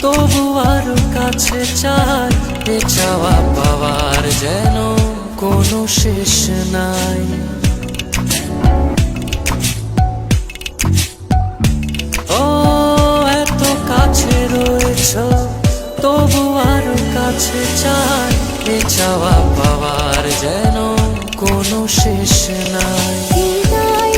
তবু আরো কাছে চাই, এ চাওয়া পাওয়ার যেন কোনো শেষ নাই। ও এত কাছে রয়েছ, তবু আরো কাছে চাই, এ চাওয়া পাওয়ার যেন কোনো শেষ নাই। হৃদয়